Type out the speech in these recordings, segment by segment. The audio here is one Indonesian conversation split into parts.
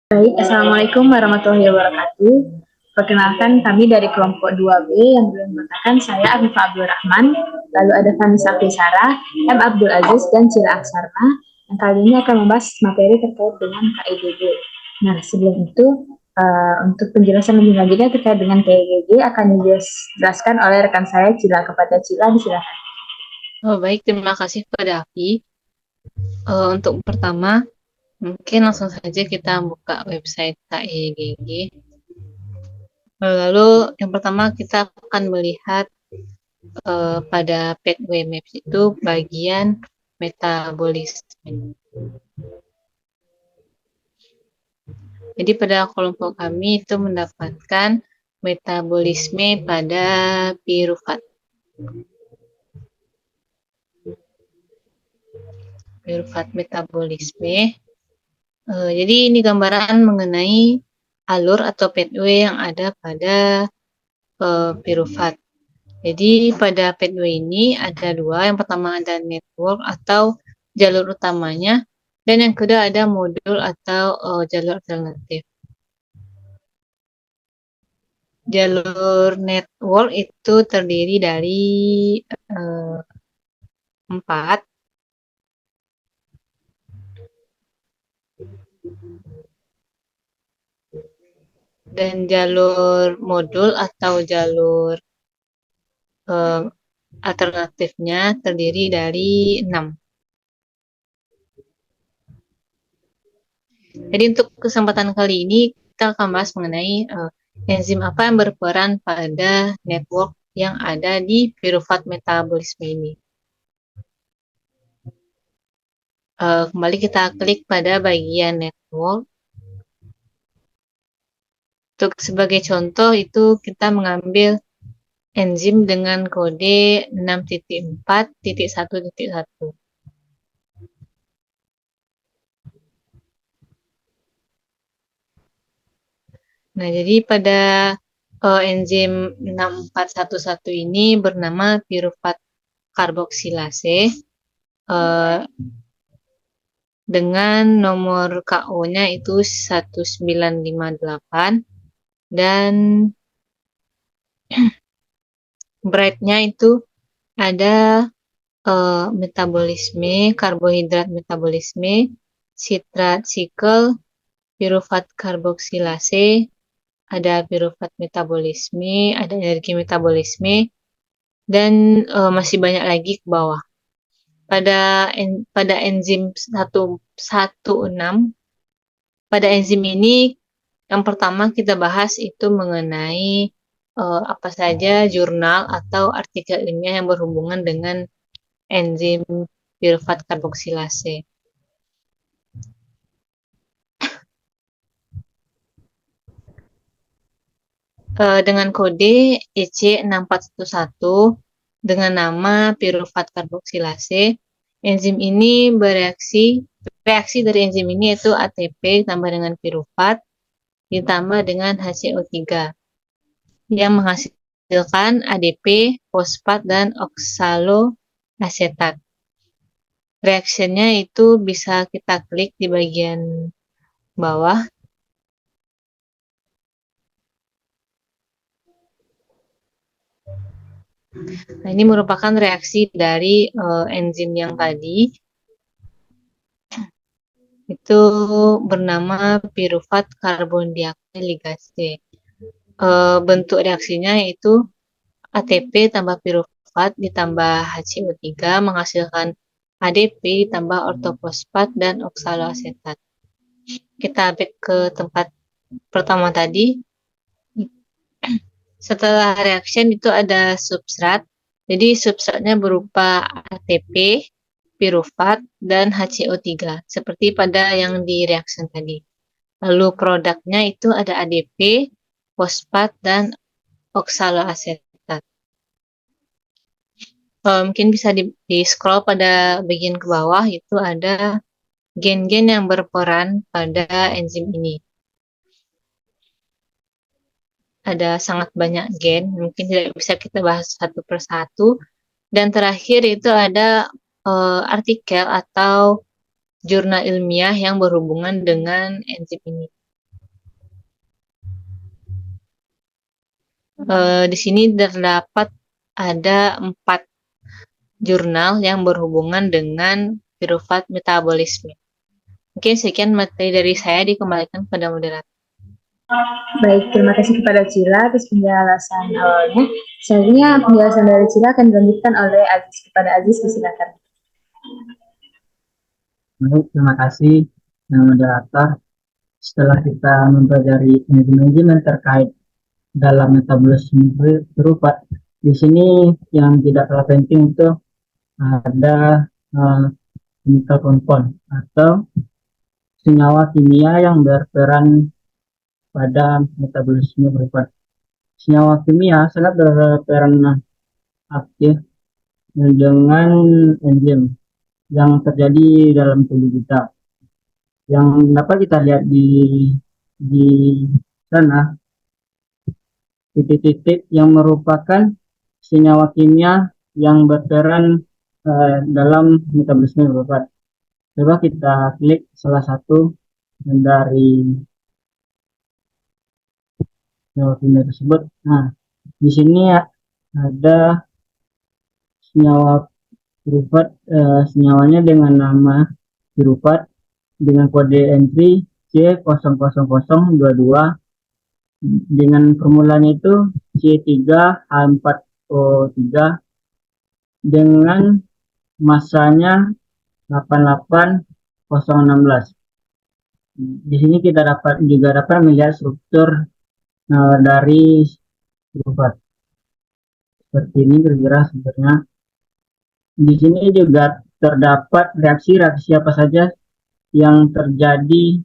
Baik, Assalamualaikum warahmatullahi wabarakatuh. Perkenalkan kami dari kelompok 2B yang beranggotakan saya Afifah Abdul Rahman, lalu ada Vanessa Fisara, M. Abdul Aziz, dan Cila Aksarna, yang kali ini akan membahas materi terkait dengan KIGG. Nah, sebelum itu, untuk penjelasan lebih lanjutnya terkait dengan KIGG akan dijelaskan oleh rekan saya Cila. Kepada Cila, disilakan. Oh, baik, terima kasih pada Afi. Untuk pertama, mungkin langsung saja kita buka website KEGG. Lalu yang pertama kita akan melihat pada pathway maps itu bagian metabolisme. Jadi pada kelompok kami itu mendapatkan metabolisme pada pirufat. Pirufat metabolisme. Jadi ini gambaran mengenai alur atau pathway yang ada pada pirufat. Jadi pada pathway ini ada dua. Yang pertama ada network atau jalur utamanya, dan yang kedua ada modul atau jalur alternatif. Jalur network itu terdiri dari uh, 4. Dan jalur modul atau jalur uh, alternatifnya terdiri dari 6. Jadi untuk kesempatan kali ini kita akan bahas mengenai enzim apa yang berperan pada network yang ada di pirufat metabolisme ini. Kembali kita klik pada bagian network. Untuk sebagai contoh itu kita mengambil enzim dengan kode 6.4.1.1. Nah, jadi pada enzim 6411 ini bernama pirufat karboksilase dengan nomor KO-nya itu 1958 dan bright-nya itu ada metabolisme, karbohidrat metabolisme, citrat sikel, pirufat karboksilase, ada pirufat metabolisme, ada energi metabolisme, dan masih banyak lagi ke bawah. Pada enzim 116, pada enzim ini yang pertama kita bahas itu mengenai apa saja jurnal atau artikel ilmiah yang berhubungan dengan enzim pirufat karboksilase. Dengan kode EC6411 dengan nama pirufat karboksilase, enzim ini reaksi dari enzim ini yaitu ATP ditambah dengan pirufat ditambah dengan HCO3 yang menghasilkan ADP, fosfat, dan oksaloasetat. Reaksinya itu bisa kita klik di bagian bawah. Nah, ini merupakan reaksi dari enzim yang tadi. Itu bernama pirufat karbon dioksida ligase. Bentuk reaksinya yaitu ATP tambah pirufat ditambah HCO3 menghasilkan ADP ditambah ortofosfat dan oksaloasetat. Kita back ke tempat pertama tadi. Setelah reaction itu ada substrat. Jadi substratnya berupa ATP, pirufat, dan HCO3 seperti pada yang di reaction tadi. Lalu produknya itu ada ADP, fosfat, dan oksaloasetat. Mungkin bisa di scroll pada bagian ke bawah, itu ada gen-gen yang berperan pada enzim ini. Ada sangat banyak gen, mungkin tidak bisa kita bahas satu persatu. Dan terakhir itu ada artikel atau jurnal ilmiah yang berhubungan dengan enzim ini. Di sini terdapat ada 4 jurnal yang berhubungan dengan pirufat metabolisme. Oke, sekian materi dari saya, dikembalikan kepada moderator. Baik, terima kasih kepada Cila atas penjelasan awalnya. Selanjutnya penjelasan dari Cila akan dilanjutkan oleh Aziz. Kepada Aziz, disilakan. Baik, terima kasih moderator. Setelah kita mempelajari manajemen terkait dalam metabolisme pirufat, di sini yang tidak kalah penting itu ada chemical compound atau senyawa kimia yang berperan pada metabolisme pirufat. Senyawa kimia sangat berperan aktif dengan enzim yang terjadi dalam tubuh kita. Yang dapat kita lihat di sana, titik-titik yang merupakan senyawa kimia yang berperan dalam metabolisme pirufat. Coba kita klik salah satu dari senyawa kimia tersebut. Nah, di sini ada senyawa pirufat, senyawanya dengan nama pirufat dengan kode entry C00022 dengan formulanya itu C3H4O3 dengan masanya 88016. Di sini kita juga dapat melihat struktur dari pirufat. Seperti ini kira-kira strukturnya. Di sini juga terdapat reaksi-reaksi apa saja yang terjadi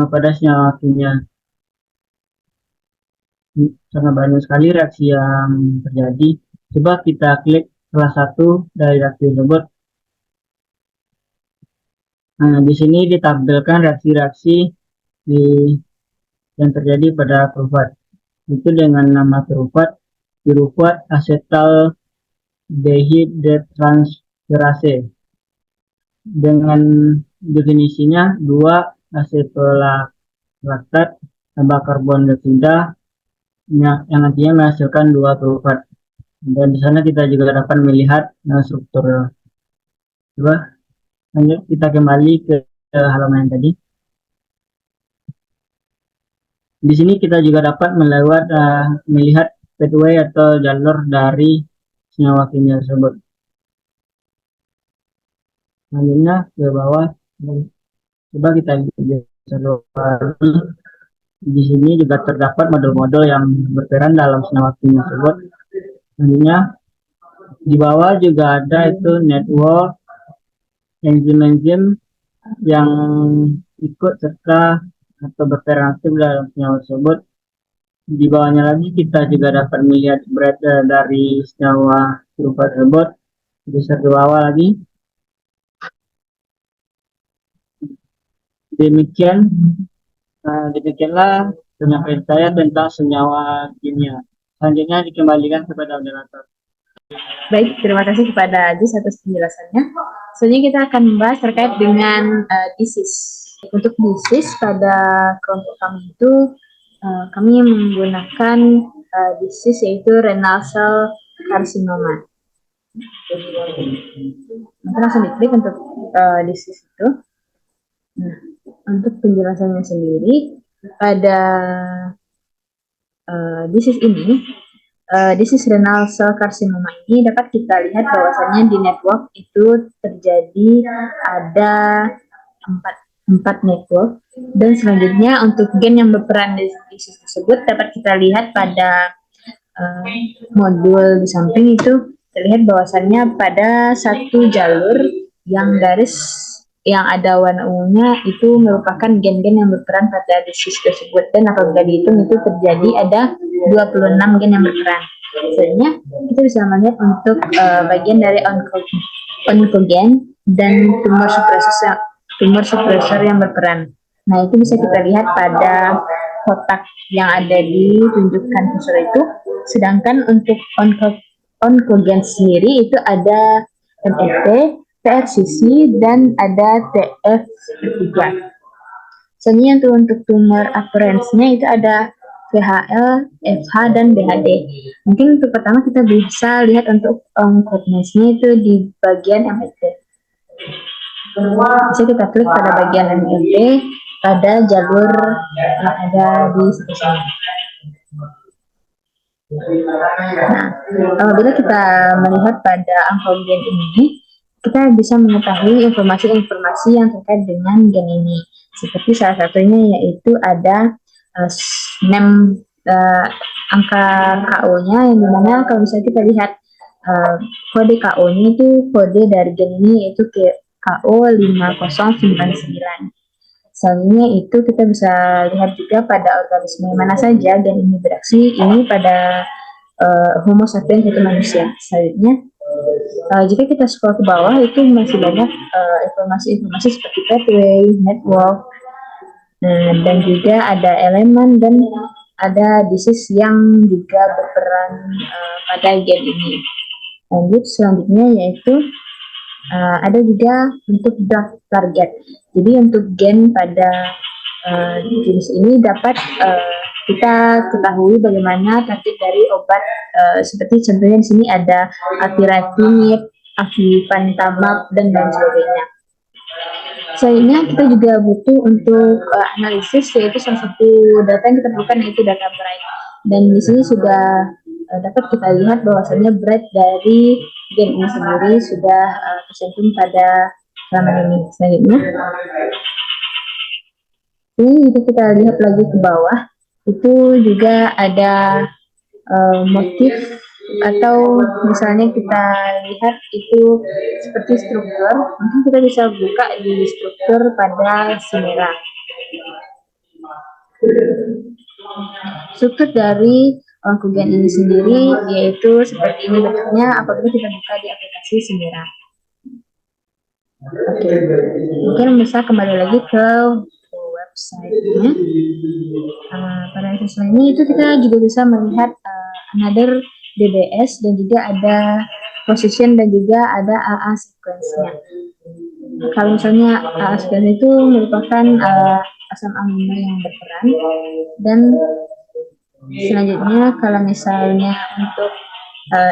pada senyawa kimia. Sangat banyak sekali reaksi yang terjadi. Coba kita klik salah satu dari reaksi tersebut. Nah, di sini ditampilkan reaksi-reaksi yang terjadi pada pirufat. Itu dengan nama pirufat asetal dehidrotransferase. Dengan definisinya 2 asetolaktat tambah karbon dioksida yang nantinya menghasilkan 2 pirufat. Dan di sana kita juga dapat melihat struktur. Coba lanjut kita kembali ke halaman yang tadi. Di sini kita juga dapat melihat pathway atau jalur dari senyawa kimia tersebut. Selanjutnya ke bawah, coba kita lihat. Di sini juga terdapat model-model yang berperan dalam senyawa kimia tersebut. Selanjutnya di bawah juga ada itu network enzim-enzim yang ikut serta atau berperan aktif dalam senyawa tersebut. Di bawahnya lagi kita juga dapat melihat berat dari senyawa pirufat tersebut. Bisa ke bawah lagi. Demikianlah penyampaian saya tentang senyawa kimia. Selanjutnya dikembalikan kepada moderator. Baik, terima kasih kepada Aziz atas penjelasannya. Selanjutnya kita akan membahas terkait dengan disease. Untuk disease pada kelompok kami itu kami menggunakan disease yaitu renal cell carcinoma. Nanti langsung diklik untuk disease itu. Nah, untuk penjelasannya sendiri pada disease ini, disease renal cell carcinoma ini dapat kita lihat bahwasannya di network itu terjadi ada empat network, dan selanjutnya untuk gen yang berperan di disease tersebut dapat kita lihat pada modul di samping itu terlihat bahwasannya pada satu jalur yang garis yang ada warna ungunya itu merupakan gen-gen yang berperan pada disease tersebut, dan apabila dihitung itu terjadi ada 26 gen yang berperan. Selanjutnya kita bisa melihat untuk bagian dari oncogen dan tumor suppressor yang berperan. Nah, itu bisa kita lihat pada kotak yang ada di tunjukkan kursor itu. Sedangkan untuk oncogen sendiri itu ada MFT, TRCC, dan ada TF3. Selanjutnya untuk tumor appearance-nya itu ada VHL, FH, dan BHD. Mungkin untuk pertama kita bisa lihat untuk coordinates-nya itu di bagian MFD. Bisa kita klik pada bagian MFD pada jalur yang ada di sebelah sini. Nah, apabila kita melihat pada angka gen ini, kita bisa mengetahui informasi-informasi yang terkait dengan gen ini. Seperti salah satunya yaitu ada name angka KO-nya, yang dimana kalau misalnya kita lihat kode KO-nya itu kode dari gen ini yaitu KO 5099. Selanjutnya itu kita bisa lihat juga pada organisme mana saja gen ini beraksi, ini pada Homo sapiens yaitu manusia. Selanjutnya, jika kita scroll ke bawah itu masih banyak informasi-informasi seperti pathway, network, dan juga ada elemen dan ada disease yang juga berperan pada gen ini. Lanjut selanjutnya yaitu ada juga untuk drug target. Jadi untuk gen pada jenis ini dapat kita ketahui bagaimana target dari obat seperti contohnya di sini ada atiratinib, afipantamab, dan lain sebagainya. Selanjutnya kita juga butuh untuk analisis, yaitu salah satu data yang kita perlukan yaitu data bright. Dan di sini sudah dapat kita lihat bahwasannya bright dari gen ini sendiri sudah tercantum pada halaman ini. Selanjutnya, ini jika kita lihat lagi ke bawah, itu juga ada motif atau misalnya kita lihat itu seperti struktur, mungkin kita bisa buka di struktur pada Chimera. Struktur dari onkogen ini sendiri yaitu seperti ini bentuknya apabila kita buka di aplikasi Chimera. Oke, mungkin bisa kembali lagi ke website-nya. Pada slide ini itu kita juga bisa melihat another DBS dan juga ada position dan juga ada AA sequence-nya. Kalau misalnya AA sequence itu merupakan asam amino yang berperan, dan selanjutnya kalau misalnya untuk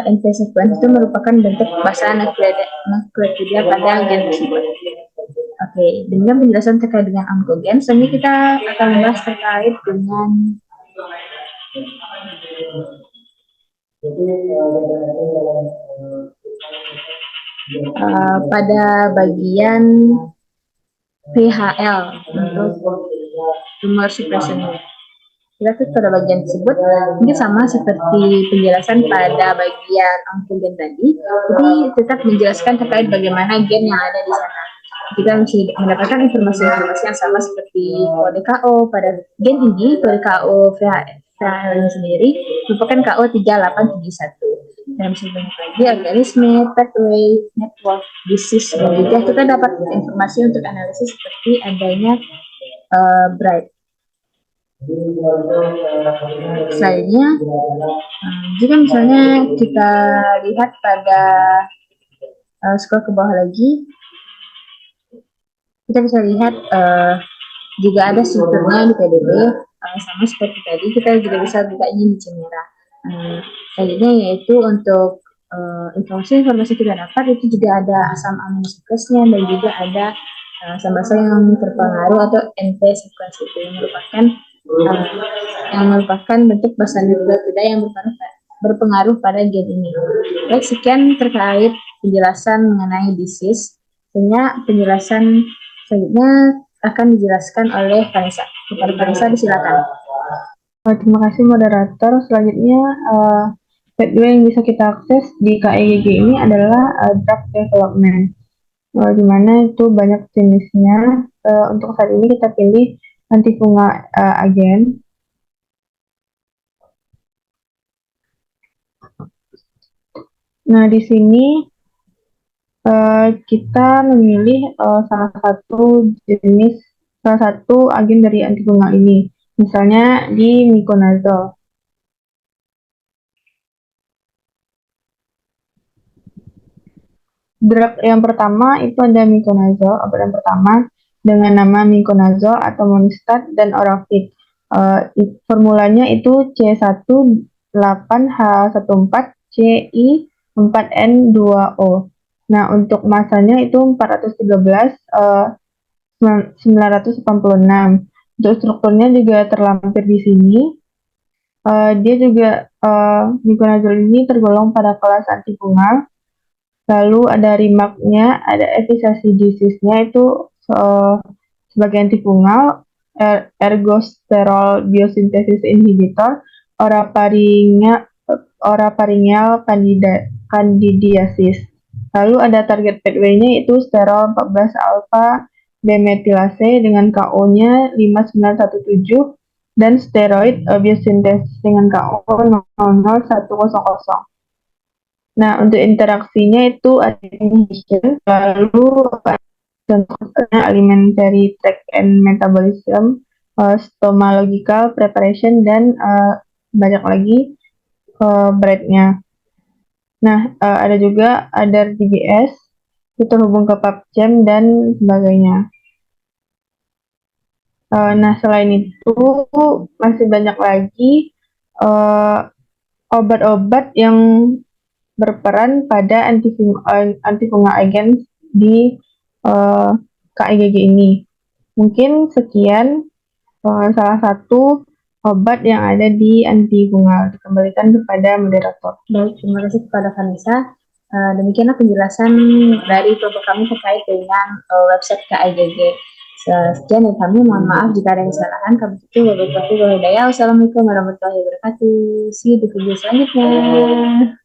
NP sequence itu merupakan bentuk basahan nukleotida pada gen tersebut. Oke, dengan penjelasan terkait dengan onkogen, selanjutnya kita akan membahas terkait dengan pada bagian VHL untuk tumor suppression. Kita klik pada bagian tersebut, mungkin sama seperti penjelasan pada bagian onkogen tadi, jadi tetap menjelaskan terkait bagaimana gen yang ada di sana. Kita masih mendapatkan informasi-informasi yang sama seperti kode KO pada gen ini, kode KO VHL sendiri merupakan KO 3871. Dan masih banyak lagi organisme, pathway, network, disease, dan juga kita dapat informasi untuk analisis seperti adanya bright. Selanjutnya, jika misalnya kita lihat pada scroll ke bawah lagi, kita bisa lihat juga ada strukturnya di PDB, sama seperti tadi kita juga bisa bukanya di Chimera. Selanjutnya yaitu untuk informasi-informasi kita dapat itu juga ada asam amino sequence-nya dan juga ada asam basa yang terpengaruh atau NP sequence itu yang merupakan bentuk basa nukleotida yang berpengaruh pada gen ini. Baik, sekian terkait penjelasan mengenai disease. Sebenarnya penjelasan selanjutnya akan dijelaskan oleh Vanessa. Kepada Vanessa disilakan. Terima kasih moderator. Selanjutnya pathway yang bisa kita akses di KEGG ini adalah drug development, di mana itu banyak jenisnya. Untuk saat ini kita pilih antifungal agen. Nah, di sini kita memilih salah satu agen dari antifungal ini, misalnya di miconazole. Drug yang pertama itu ada miconazole, obat yang pertama dengan nama miconazole atau Monistat dan Orafid. Formulanya itu C1 8H14Ci4N2O. Nah, untuk masanya itu 413 986. Untuk strukturnya juga terlampir di sini. Dia juga miconazole ini tergolong pada kelas antifungal. Lalu ada remarknya, ada efikasi disease-nya itu sebagai antifungal, ergosterol biosynthesis inhibitor, oraparingeal candidiasis. Lalu ada target pathway-nya itu sterol 14 alpha demetilase dengan KO-nya 5917 dan steroid biosintesis dengan KO 00100. Nah, untuk interaksinya itu ada inhibition, lalu contohnya alimentary tract and metabolism, stomalogical preparation, dan banyak lagi beratnya. Nah, ada juga ada DBS, itu terhubung ke PubChem dan sebagainya. Nah, selain itu masih banyak lagi obat-obat yang berperan pada antifungal agents di KIGG ini. Mungkin sekian salah satu obat yang ada di antifungal. Dikembalikan kepada moderator. Baik, terima kasih kepada Vanessa. Demikianlah penjelasan dari kelompok kami terkait dengan website KIGG. Sekian dari kami, mohon maaf jika ada kesalahan. Kami tutup, wabillahi taufiq wal hidayah. Wassalamualaikum warahmatullahi wabarakatuh. See you di video selanjutnya.